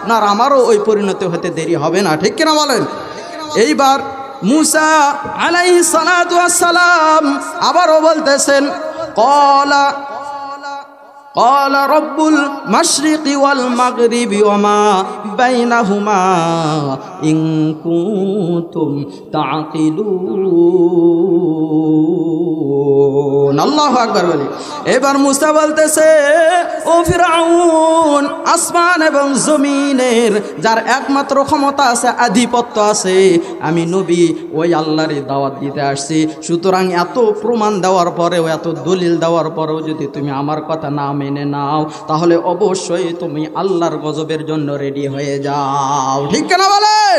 আপনার আমারও ওই পরিণতি হতে দেরি হবে না, ঠিক কিনা বলেন? এইবার মুসা আলাইহিস সালাতু ওয়াস সালাম আবারও বলতেছেন, قال رب المشرق والمغرب وما بينهما إن كنتم تعقلون। আল্লাহু আকবার বলি। এবার মুসা বলতেছে, ও ফিরাউন, আসমান এবং জমিনের যার একমাত্র ক্ষমতা আছে, আধিপত্য আছে, আমি নবী ওই আল্লাহরই দাওয়াত দিতে আসছি। সুতরাং এত প্রমাণ দেওয়ার পরেও, এত দলিল দেওয়ার পরেও যদি তুমি আমার কথা না মেনে নাও, তাহলে অবশ্যই তুমি আল্লাহর গজবের জন্য রেডি হয়ে যাও, ঠিক কেনা বলেন?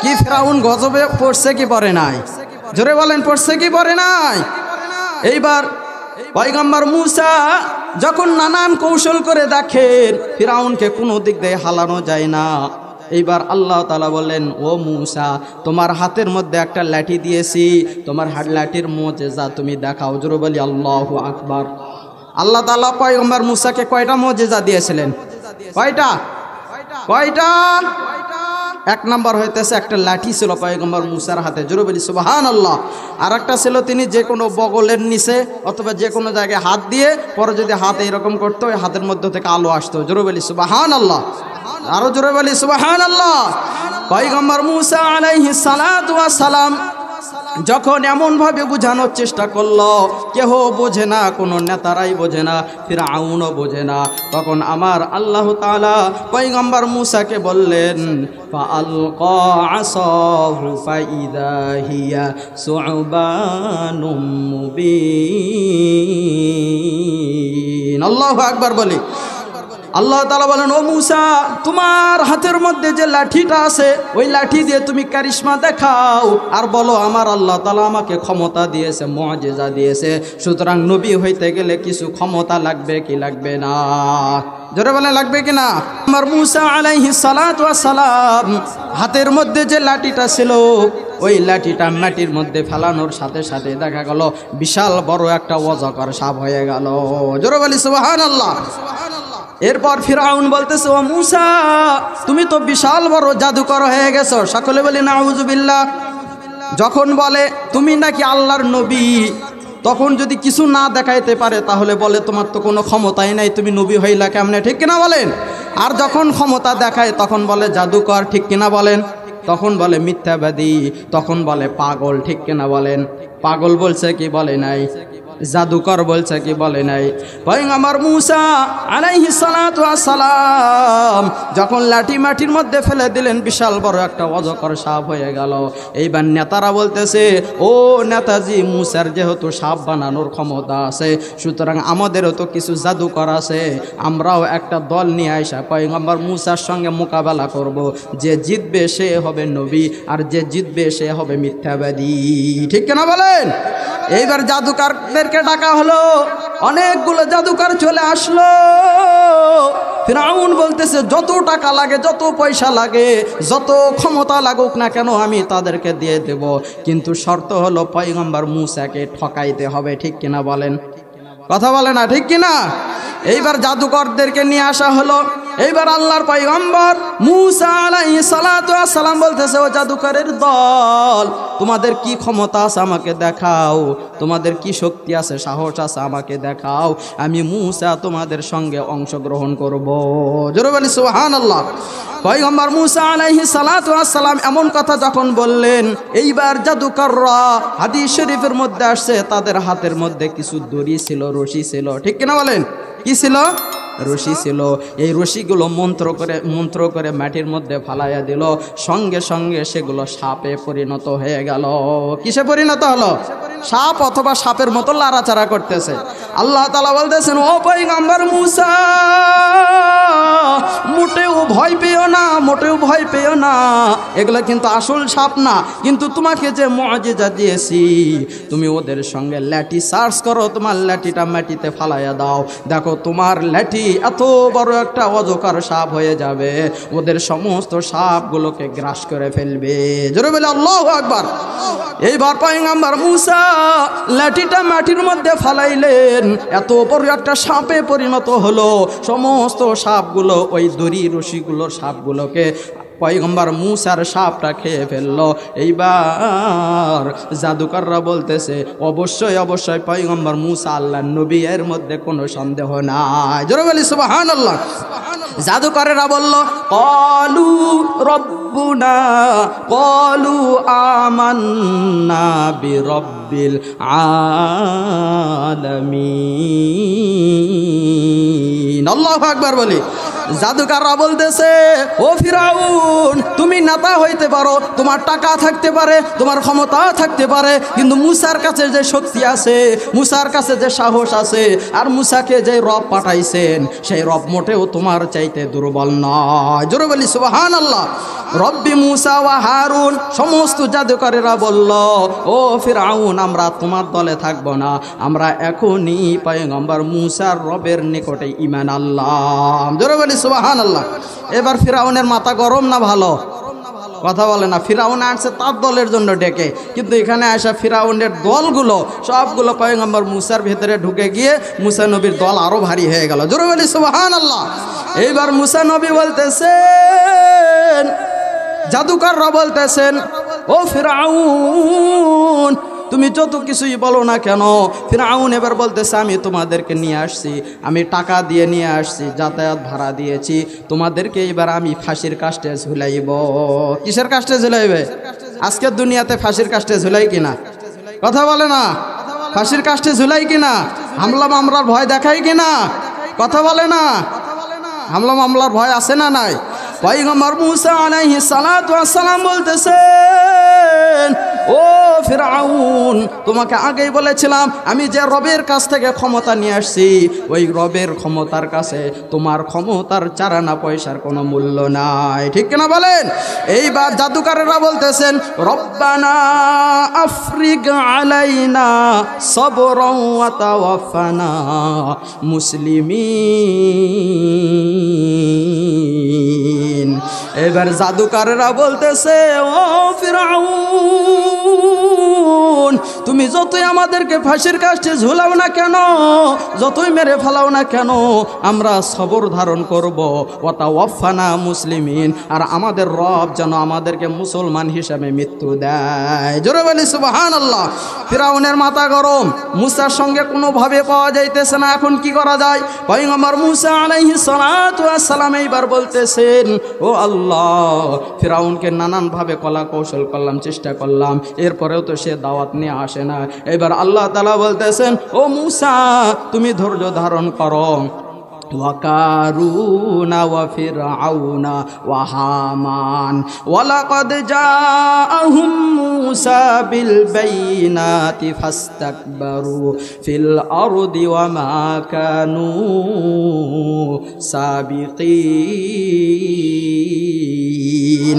কি ফিরাউন গজবে পড়ছে কি পড়ে নাই? জোরে বলেন, পড়ছে কি পড়ে নাই? এইবার পয়গম্বর মুসা যখন নানান কৌশল করে দেখেন ফিরাউনকে কোনো দিক দিয়ে হালানো যায় না, এইবার আল্লাহ তাআলা বললেন, ও মুসা, তোমার হাতের মধ্যে একটা লাঠি দিয়েছি, তোমার লাঠির মুজিজা তুমি দেখাও। জোরে বলি আল্লাহু আকবার। আল্লাহ তাআলা পয়গম্বর মুসাকে কয়টা মুজিজা দিয়েছিলেন? কয়টা? এক নাম্বার হইতেছে একটা লাঠি ছিল পয়গম্বর মুসার হাতে, জোরে বলি সুবহানাল্লাহ। আর একটা ছিল তিনি যে কোনো বগলের নিচে অথবা যে কোনো জায়গায় হাত দিয়ে পরে যদি হাত এরকম করতো, ওই হাতের মধ্যে থেকে আলো আসতো, জোরে বলি সুবহানাল্লাহ। আরো জোরে বলি সুবহানাল্লাহ। পয়গম্বর মুসা আলাইহিস সালাতু ওয়াস সালাম যখন এমনভাবে বোঝানোর চেষ্টা করলো, কেহ বোঝে না, কোনো নেতারাই বোঝে না, ফিরআউনও বোঝে না, তখন আমার আল্লাহ তাআলা পয়গম্বর মুসাকে বললেন, ফাআলকা আসাহু ফাইদা হিয়া সুবানুম মুবিন। আল্লাহু আকবার বলি। আল্লাহ তাআলা বলেন, ও মুসা, তোমার হাতের মধ্যে যে লাঠিটা আছে, ওই লাঠি দিয়ে তুমি কারিশমা দেখাও আর বলো আমার আল্লাহ তাআলা আমাকে ক্ষমতা দিয়েছে, মুজিজা দিয়েছে। সুতরাং নবী হইতে গেলে কিছু ক্ষমতা লাগবে কি লাগবে না? জোরে বলে লাগবে কি না? আমার মুসা আলাইহিস সালাতু ওয়াস সালাম হাতের মধ্যে যে লাঠিটা ছিল, ওই লাঠিটা মাটির মধ্যে ফেলানোর সাথে সাথে দেখা গেল বিশাল বড় একটা অজগর সাপ হয়ে গেল। জোরে বলি সুবহানাল্লাহ। এরপর ফিরআউন বলতেছে, ও মুসা, তুমি তো বিশাল বড় জাদুকর হয়ে গেছো। সকলে বলি নাউযুবিল্লাহ। যখন বলে তুমি নাকি আল্লাহর নবী, তখন যদি কিছু না দেখাইতে পারে তাহলে বলে তোমার তো কোনো ক্ষমতাই নাই, তুমি নবী হইলা কেমনে, ঠিক কিনা বলেন? আর যখন ক্ষমতা দেখায় তখন বলে জাদুকর, ঠিক কিনা বলেন? তখন বলে মিথ্যাবাদী, তখন বলে পাগল, ঠিক কিনা বলেন? পাগল বলছে কি বলে নাই? জাদুকর বলছে কি বলে নাই? পয়গম্বর মুসা আলাইহিস সালাতু ওয়াস সালাম যখন লাঠি মাটির মধ্যে ফেলে দিলেন, বিশাল বড় একটা অজগর সাপ হয়ে গেল। এইবার নেতারা বলতেছে, ও নেতাজি, মুসার যেহেতু সাপ বানানোর ক্ষমতা আছে, সুতরাং আমাদেরও তো কিছু জাদুকর আছে, আমরাও একটা দল নিয়ে আইসা পয়গম্বর মুসার সঙ্গে মোকাবেলা করব। যে জিতবে সে হবে নবী, আর যে জিতবে সে হবে মিথ্যাবাদী, ঠিক কিনা বলেন? এইবার জাদুকরদেরকে ডাকা হলো, অনেকগুলো জাদুকর চলে আসলো। ফিরআউন বলতেছে, যত টাকা লাগে, যত পয়সা লাগে, যত ক্ষমতা লাগুক না কেন আমি তাদেরকে দিয়ে দেব, কিন্তু শর্ত হলো পয়গম্বর মুসাকে ঠকাইতে হবে, ঠিক কিনা বলেন? কথা বলে না, ঠিক কিনা? এইবার জাদুকরদেরকে নিয়ে আসা হলো। এইবার আল্লাহর পয়গম্বর মুসা আলাইহিস সালাতু ওয়াস সালাম বলতেছে, ও জাদুকরের দল, তোমাদের কি ক্ষমতা আছে আমাকে দেখাও, তোমাদের কি শক্তি আছে, সাহস আছে আমাকে দেখাও, আমি মুসা তোমাদের সঙ্গে অংশগ্রহণ করব। জোরে বলি সুবহানাল্লাহ। পয়গম্বর মুসা আলাইহিস সালাতু ওয়াস সালাম এমন কথা যখন বললেন, এইবার জাদুকররা, হাদিস শরীফের মধ্যে আসছে, তাদের হাতের মধ্যে কিছু দড়ি ছিল, রশি ছিল, ঠিক কিনা বলেন? কি ছিল? রশি ছিল। এই রশিগুলো মন্ত্র করে মাটির মধ্যে ফালাইয়া দিল, সঙ্গে সঙ্গে সেগুলো সাপে পরিণত হয়ে গেল। কিসে পরিণত হলো? সাপ অথবা সাপের মতো লাড়াচাড়া করতেছে। আল্লাহ তাআলা বলতেছেন, ও পয়গম্বর মুসা, মোটেও ভয় পেও না, মোটেও ভয় পেও না, এগুলো কিন্তু আসল সাপ না, কিন্তু তোমাকে যে মুজিজা দিয়েছি, তুমি ওদের সঙ্গে লাঠি সার্চ করো, তোমার লাঠিটা মাটিতে ফালাইয়া দাও, দেখো তোমার লাঠি এত বড় একটা অজগর সাপ হয়ে যাবে, ওদের সমস্ত সাপগুলোকে গ্রাস করে ফেলবে। জোরে বলে আল্লাহু আকবার। এইবার পয়গম্বর মুসা লাঠিটা মাটির মধ্যে ফালাইলেন, এত বড় একটা সাপে পরিণত হলো। সমস্ত সাপগুলো ওই দড়ি রশিগুলোর সাপগুলোকে পয়গম্বর মুসার সাপটা খেয়ে ফেললো। এইবার জাদুকররা বলতেছে অবশ্যই অবশ্যই পয়গম্বর মুসা আল্লাহর নবী, এর মধ্যে কোনো সন্দেহ নাই। জোরে বলি সুবহানাল্লাহ। জাদুকরেরা বলল ক্বালু রব্বুনা ক্বালু আমান্না বিরব্বিল আলামিন। আল্লাহু আকবার বলি। জাদুকররা বলতেছে ও ফিরাউন, তুমি নেতা হইতে পারো, তোমার টাকা থাকতে পারে, তোমার ক্ষমতা থাকতে পারে, কিন্তু মুসার কাছে যে শক্তি আছে, মুসার কাছে যে সাহস আছে, আর মুসাকে যে রব পাঠাইছেন সেই রব মোটেও তোমার চাইতে দুর্বল নয়। জোরে বলি সুবহানাল্লাহ। রব্বি মুসা ওয়া হারুন। সমস্ত জাদুকরেরা বলল ও ফিরাউন, আমরা তোমার দলে থাকব না, আমরা এখনই পয়গম্বর মুসার রবের নিকটে ঈমান আনলাম। জোরে বলি সুবহানাল্লাহ। এবার ফিরাউনের মাথা গরম না ভালো? কথা বলে না। ফিরাউন আসছে তার দলের জন্য ডেকে, কিন্তু এখানে আসা ফিরাউনের দলগুলো সবগুলো পয়গম্বর মুসার ভেতরে ঢুকে গিয়ে মুসা নবীর দল আরো ভারী হয়ে গেল। জোরে বলি সুবহানাল্লাহ। এইবার মুসা নবী বলতেছেন, জাদুকররা বলতেছেন ও ফিরাউন, তুমি যত কিছুই বলো না কেন। ফিরাউন এবার বলতেছে আমি তোমাদেরকে নিয়ে আসছি, আমি টাকা দিয়ে নিয়ে আসছি, যাতায়াত ভাড়া দিয়েছি, তোমাদেরকে এবার আমি ফাঁসির কাস্টে ঝুলাইব। কিসের কাস্টে ঝুলাইবে? আজকের দুনিয়াতে ফাঁসির কাস্টে ঝুলাই কিনা? কথা বলে না। ফাঁসির কাস্টে ঝুলাই কিনা? হামলা মামলার ভয় দেখাই কিনা? কথা বলে না। হামলা মামলার ভয় আছে না নাই? পয়গম্বর মুসা আলাইহিস সালাতু ওয়াস সালাম বলতেছেন ও ফিরাউন, তোমাকে আগেই বলেছিলাম আমি যে রবের কাছ থেকে ক্ষমতা নিয়ে আসছি, ওই রবের ক্ষমতার কাছে তোমার ক্ষমতার চারানা পয়সার কোনো মূল্য নাই। ঠিক কিনা বলেন? এইবার জাদুকরেরা বলতেছেন রব্বানা আফরিগ আলাইনা সবরান ওয়া তাওয়াফানা মুসলিমিন। এবার জাদুকরেরা বলতেছে ও ফিরাউন, তুমি যতই আমাদেরকে ফাঁসির কাস্টে ঝুলাও না কেন, যতই মেরে ফেলাও না কেন, আমরা সবর ধারণ করব। ওয়া তাওয়াফানা মুসলিমিন, আর আমাদের রব যেন আমাদেরকে মুসলমান হিসেবে মৃত্যু দেয়। জোরে বলি সুবহানাল্লাহ। ফিরাউনের মাথা গরম, মুসার সঙ্গে কোনোভাবে পাওয়া যাইতেছে না, এখন কি করা যায়? পয়গম্বর মুসা আলাইহিস সালাতু ওয়াস সালাম এইবার বলতেছেন ও আল্লাহ, ফিরাউনকে নানানভাবে কলা কৌশল করলাম, চেষ্টা করলাম, এরপরেও তো সে দাওয়াত নিয়ে আসে না। এবার আল্লাহ তাআলা বলতেছেন ও মুসা, তুমি ধৈর্য ধারণ করো। وقارون وفرعون وهامان ولقد جاءهم موسى بالبينات فاستكبروا في الأرض وما كانوا سابقين।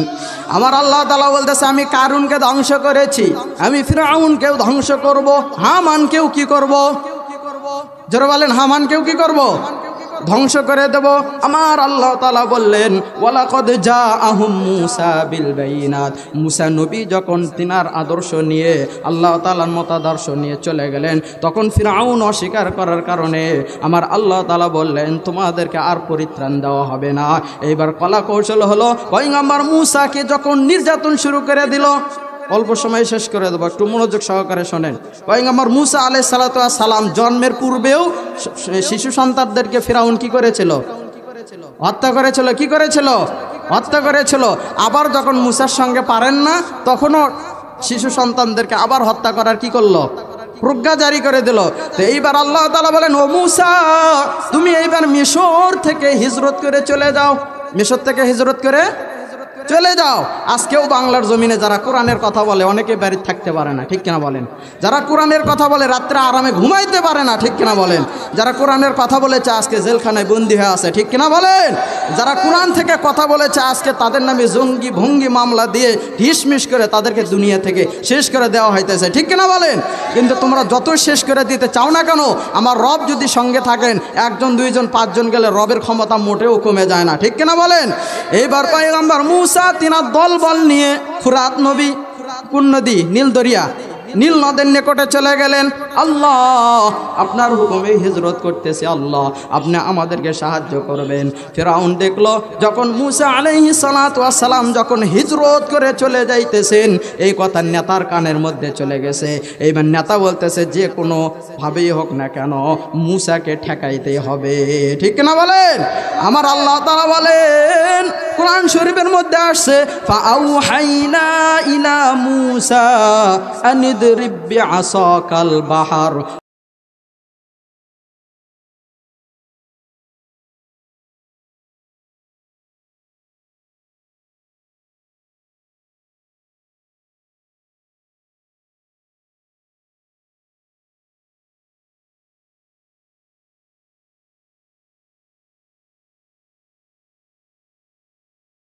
আমার আল্লাহ তাআলা বলতেছে আমি কারুনকে ধ্বংস করেছি, আমি ফিরআউনকেও ধ্বংস করব, হামানকেও কি করব? জোরে বলেন, হামানকেও কি করব? ধ্বংস করে দেব। আমার আল্লাহ তাআলা বললেন ওয়ালাকাদ জাআহুম মুসা বিল বাইনাত। মুসা নবী যখন তিনার আদর্শ নিয়ে, আল্লাহ তাআলার মতাদর্শ নিয়ে চলে গেলেন, তখন ফিরআউন অস্বীকার করার কারণে আমার আল্লাহ তাআলা বললেন তোমাদেরকে আর পরিত্রাণ দেওয়া হবে না। এইবার কলা কৌশল হলো, পয়গম্বর মুসাকে যখন নির্যাতন শুরু করে দিল, অল্প সময় শেষ করে দেবো, একটু মনোযোগ সহকারে শোনেন। পয়গম্বর মুসা আলাইহিস সালাতু ওয়াস সালাম জন্মের পূর্বেও শিশু সন্তানদেরকে ফিরাউন কি করেছিল? হত্যা করেছিল। কি করেছিল? হত্যা করেছিল। আবার যখন মুসার সঙ্গে পারেন না, তখনও শিশু সন্তানদেরকে আবার হত্যা করার কি করলো? প্রজ্ঞা জারি করে দিল। তো এইবার আল্লাহ তাআলা বলেন ও মুসা, তুমি এইবার মিশর থেকে হিজরত করে চলে যাও। মিশর থেকে হিজরত করে চলে যাও। আজকেও বাংলার জমিনে যারা কোরআনের কথা বলে অনেকে বাড়িতে থাকতে পারে না, ঠিক কিনা বলেন? যারা কোরআনের কথা বলে রাত্রে আরামে ঘুমাইতে পারে না, ঠিক কিনা বলেন? যারা কোরআনের কথা বলেছে আজকে জেলখানায় বন্দী হয়ে আছে, ঠিক কিনা বলেন? যারা কোরআন থেকে কথা বলেছে আজকে তাদের নামে জঙ্গি ভঙ্গি মামলা দিয়ে ঢিসমিস করে তাদেরকে দুনিয়া থেকে শেষ করে দেওয়া হইতেছে, ঠিক কিনা বলেন? কিন্তু তোমরা যত শেষ করে দিতে চাও না কেন, আমার রব যদি সঙ্গে থাকেন, একজন দুইজন পাঁচজন গেলে রবের ক্ষমতা মোটেও কমে যায় না, ঠিক কিনা বলেন? এইবার পয়গম্বর মুসা তিনার দল বল নিয়ে ফুরাত নবী, কোন নদী? নীল দরিয়া, নীল নদের নিকটে চলে গেলেন। আল্লাহ আপনার হুকুমে হিজরত করতেছে, আল্লাহ আপনি আমাদেরকে সাহায্য করবেন। ফিরআউন দেখলো যখন মুসা আলাইহিস সালাতু ওয়াস সালাম যখন হিজরত করে চলে যাইতেছেন, এই কথা নেতার কানের মধ্যে চলে গেছে। এইবার নেতা বলতেছে যে কোনো ভাবেই হোক না কেন মুসাকে ঠেকাইতে হবে, ঠিক না বলেন? আমার আল্লাহ তাআলা বলেন কোরআন শরীফের মধ্যে আসছে ফাআউহাইনা ইলা মুসা আনিদরিব বিআসাকাল বাহর